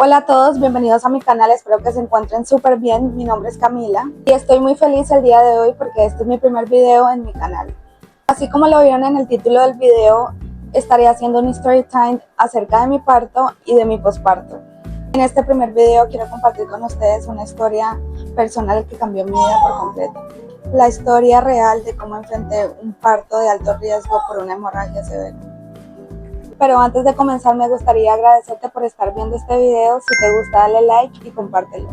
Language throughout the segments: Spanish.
Hola a todos, bienvenidos a mi canal, espero que se encuentren súper bien. Mi nombre es Camila y estoy muy feliz el día de hoy porque este es mi primer video en mi canal. Así como lo vieron en el título del video, estaré haciendo un story time acerca de mi parto y de mi posparto. En este primer video quiero compartir con ustedes una historia personal que cambió mi vida por completo. La historia real de cómo enfrenté un parto de alto riesgo por una hemorragia severa. Pero antes de comenzar me gustaría agradecerte por estar viendo este video. Si te gusta dale like y compártelo.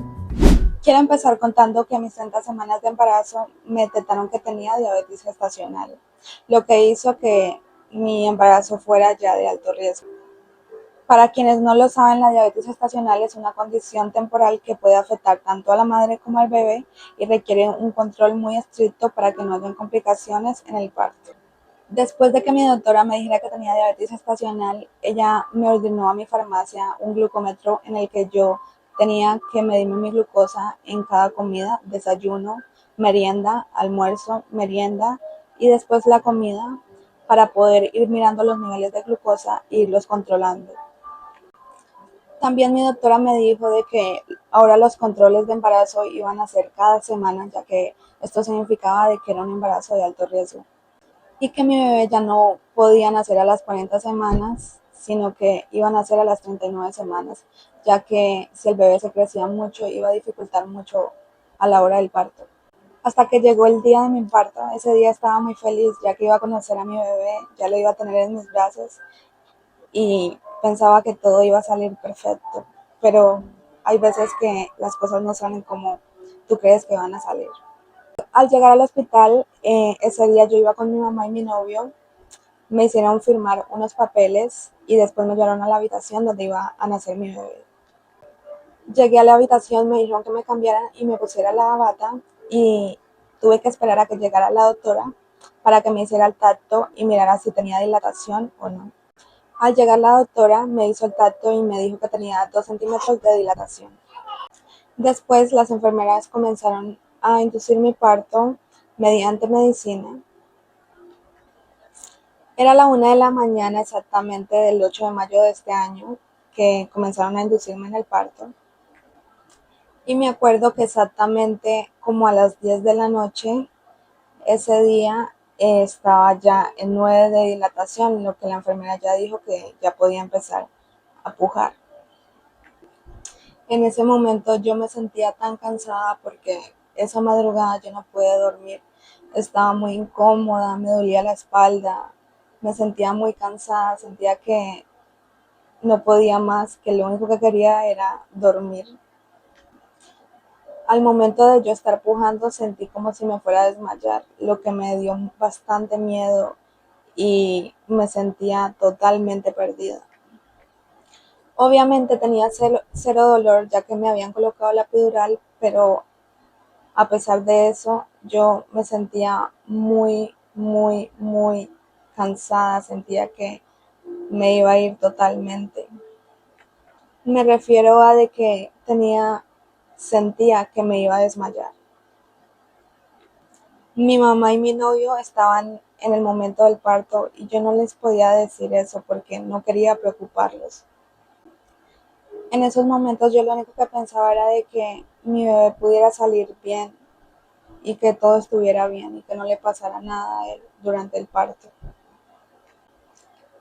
Quiero empezar contando que a mis 30 semanas de embarazo me detectaron que tenía diabetes gestacional, lo que hizo que mi embarazo fuera ya de alto riesgo. Para quienes no lo saben, la diabetes gestacional es una condición temporal que puede afectar tanto a la madre como al bebé y requiere un control muy estricto para que no haya complicaciones en el parto. Después de que mi doctora me dijera que tenía diabetes gestacional, ella me ordenó a mi farmacia un glucómetro en el que yo tenía que medirme mi glucosa en cada comida, desayuno, merienda, almuerzo, merienda y después la comida para poder ir mirando los niveles de glucosa e irlos controlando. También mi doctora me dijo de que ahora los controles de embarazo iban a ser cada semana, ya que esto significaba de que era un embarazo de alto riesgo y que mi bebé ya no podía nacer a las 40 semanas, sino que iba a nacer a las 39 semanas, ya que si el bebé se crecía mucho iba a dificultar mucho a la hora del parto. Hasta que llegó el día de mi parto, ese día estaba muy feliz ya que iba a conocer a mi bebé, ya lo iba a tener en mis brazos y pensaba que todo iba a salir perfecto, pero hay veces que las cosas no salen como tú crees que van a salir. Al llegar al hospital, ese día yo iba con mi mamá y mi novio, me hicieron firmar unos papeles y después me llevaron a la habitación donde iba a nacer mi bebé. Llegué a la habitación, me dijeron que me cambiaran y me pusiera la bata y tuve que esperar a que llegara la doctora para que me hiciera el tacto y mirara si tenía dilatación o no. Al llegar la doctora me hizo el tacto y me dijo que tenía 2 centímetros de dilatación. Después las enfermeras comenzaron a inducir mi parto mediante medicina. Era la 1 de la mañana exactamente del 8 de mayo de este año que comenzaron a inducirme en el parto. Y me acuerdo que exactamente como a las 10 de la noche, ese día estaba ya en 9 de dilatación, lo que la enfermera ya dijo que ya podía empezar a pujar. En ese momento yo me sentía tan cansada porque esa madrugada yo no pude dormir. Estaba muy incómoda, me dolía la espalda, me sentía muy cansada, sentía que no podía más, que lo único que quería era dormir. Al momento de yo estar pujando sentí como si me fuera a desmayar, lo que me dio bastante miedo y me sentía totalmente perdida. Obviamente tenía cero dolor ya que me habían colocado la epidural, pero a pesar de eso yo me sentía muy cansada, sentía que me iba a ir totalmente. Me refiero a de que sentía que me iba a desmayar. Mi mamá y mi novio estaban en el momento del parto y yo no les podía decir eso porque no quería preocuparlos. En esos momentos yo lo único que pensaba era de que mi bebé pudiera salir bien y que todo estuviera bien y que no le pasara nada a él durante el parto.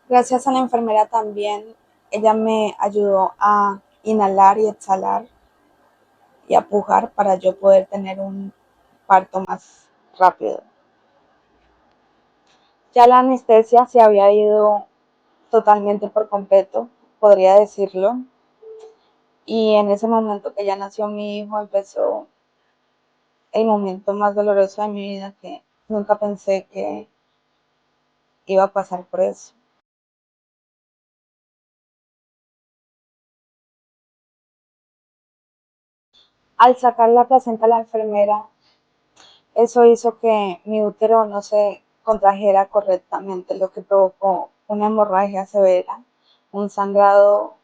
Gracias a la enfermera también, ella me ayudó a inhalar y exhalar y a pujar para yo poder tener un parto más rápido. Ya la anestesia se había ido totalmente por completo, podría decirlo. Y en ese momento que ya nació mi hijo empezó el momento más doloroso de mi vida, que nunca pensé que iba a pasar por eso. Al sacar la placenta a la enfermera, eso hizo que mi útero no se contrajera correctamente, lo que provocó una hemorragia severa, un sangrado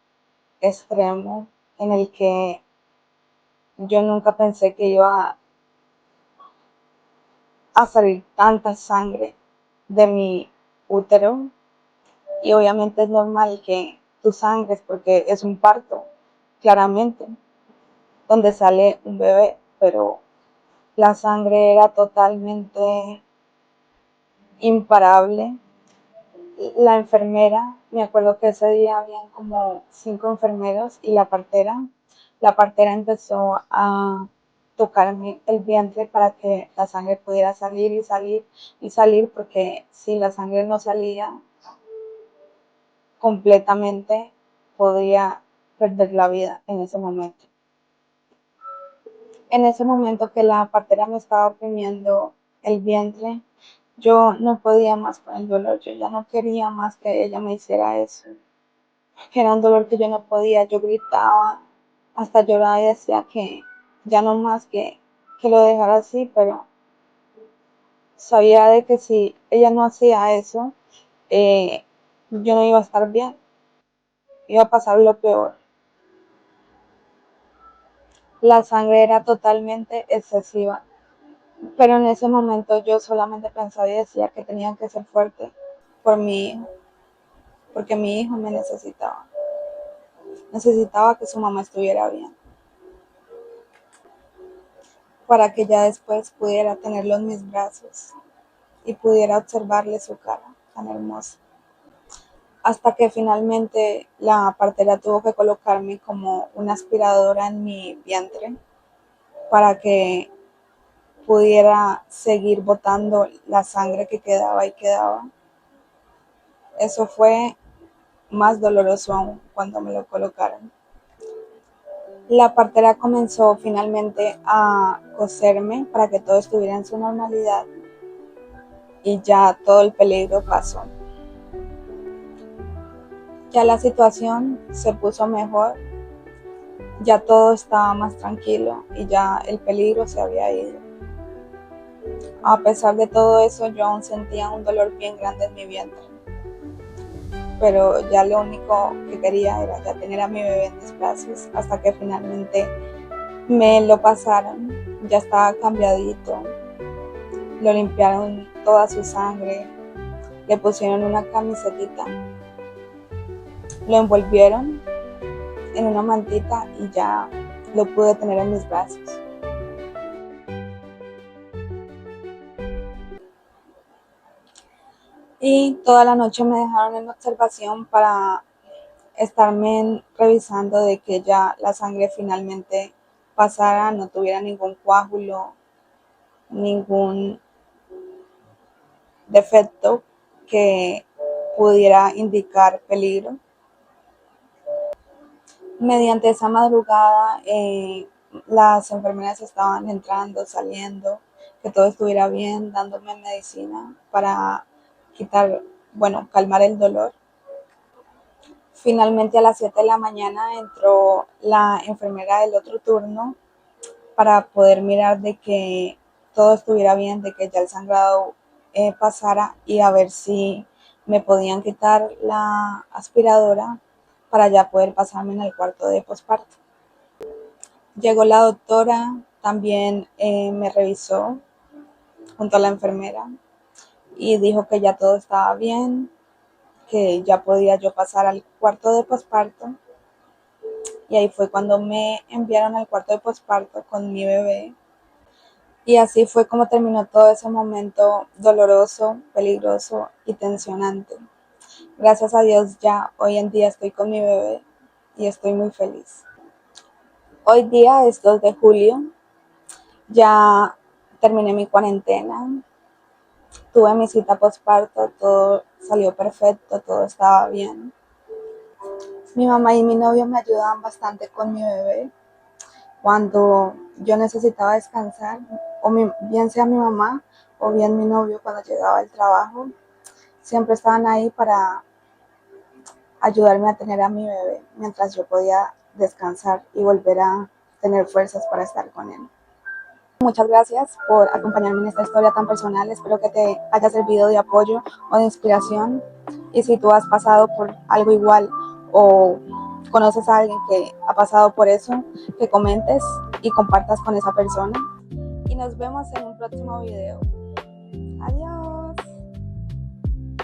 extremo en el que yo nunca pensé que iba a salir tanta sangre de mi útero y obviamente es normal que tú sangres porque es un parto, claramente, donde sale un bebé, pero la sangre era totalmente imparable. La enfermera, me acuerdo que ese día habían como 5 enfermeros y la partera empezó a tocarme el vientre para que la sangre pudiera salir y salir y salir, porque si la sangre no salía completamente, podría perder la vida en ese momento. En ese momento que la partera me estaba oprimiendo el vientre, yo no podía más con el dolor, yo ya no quería más que ella me hiciera eso. Era un dolor que yo no podía, yo gritaba, hasta lloraba y decía que ya no más, que lo dejara así, pero sabía de que si ella no hacía eso, yo no iba a estar bien, iba a pasar lo peor. La sangre era totalmente excesiva, pero en ese momento yo solamente pensaba y decía que tenía que ser fuerte por mi hijo, porque mi hijo me necesitaba. Necesitaba que su mamá estuviera bien, para que ya después pudiera tenerlo en mis brazos y pudiera observarle su cara tan hermosa. Hasta que finalmente la partera tuvo que colocarme como una aspiradora en mi vientre para que pudiera seguir botando la sangre que quedaba y quedaba. Eso fue más doloroso aún cuando me lo colocaron. La partera comenzó finalmente a coserme para que todo estuviera en su normalidad y ya todo el peligro pasó. Ya la situación se puso mejor, ya todo estaba más tranquilo y ya el peligro se había ido. A pesar de todo eso, yo aún sentía un dolor bien grande en mi vientre, pero ya lo único que quería era ya tener a mi bebé en mis brazos hasta que finalmente me lo pasaron. Ya estaba cambiadito, lo limpiaron toda su sangre, le pusieron una camisetita, lo envolvieron en una mantita y ya lo pude tener en mis brazos. Y toda la noche me dejaron en observación para estarme revisando de que ya la sangre finalmente pasara, no tuviera ningún coágulo, ningún defecto que pudiera indicar peligro. Mediante esa madrugada, las enfermeras estaban entrando, saliendo, que todo estuviera bien, dándome medicina para calmar el dolor. Finalmente a las 7 de la mañana entró la enfermera del otro turno para poder mirar de que todo estuviera bien, de que ya el sangrado pasara y a ver si me podían quitar la aspiradora para ya poder pasarme en el cuarto de posparto. Llegó la doctora, también me revisó junto a la enfermera y dijo que ya todo estaba bien, que ya podía yo pasar al cuarto de posparto. Y ahí fue cuando me enviaron al cuarto de posparto con mi bebé. Y así fue como terminó todo ese momento doloroso, peligroso y tensionante. Gracias a Dios ya hoy en día estoy con mi bebé y estoy muy feliz. Hoy día es 2 de julio, ya terminé mi cuarentena, tuve mi cita posparto, todo salió perfecto, todo estaba bien. Mi mamá y mi novio me ayudaban bastante con mi bebé. Cuando yo necesitaba descansar, bien sea mi mamá o bien mi novio cuando llegaba del trabajo, siempre estaban ahí para ayudarme a tener a mi bebé mientras yo podía descansar y volver a tener fuerzas para estar con él. Muchas gracias por acompañarme en esta historia tan personal. Espero que te haya servido de apoyo o de inspiración. Y si tú has pasado por algo igual o conoces a alguien que ha pasado por eso, que comentes y compartas con esa persona. Y nos vemos en un próximo video.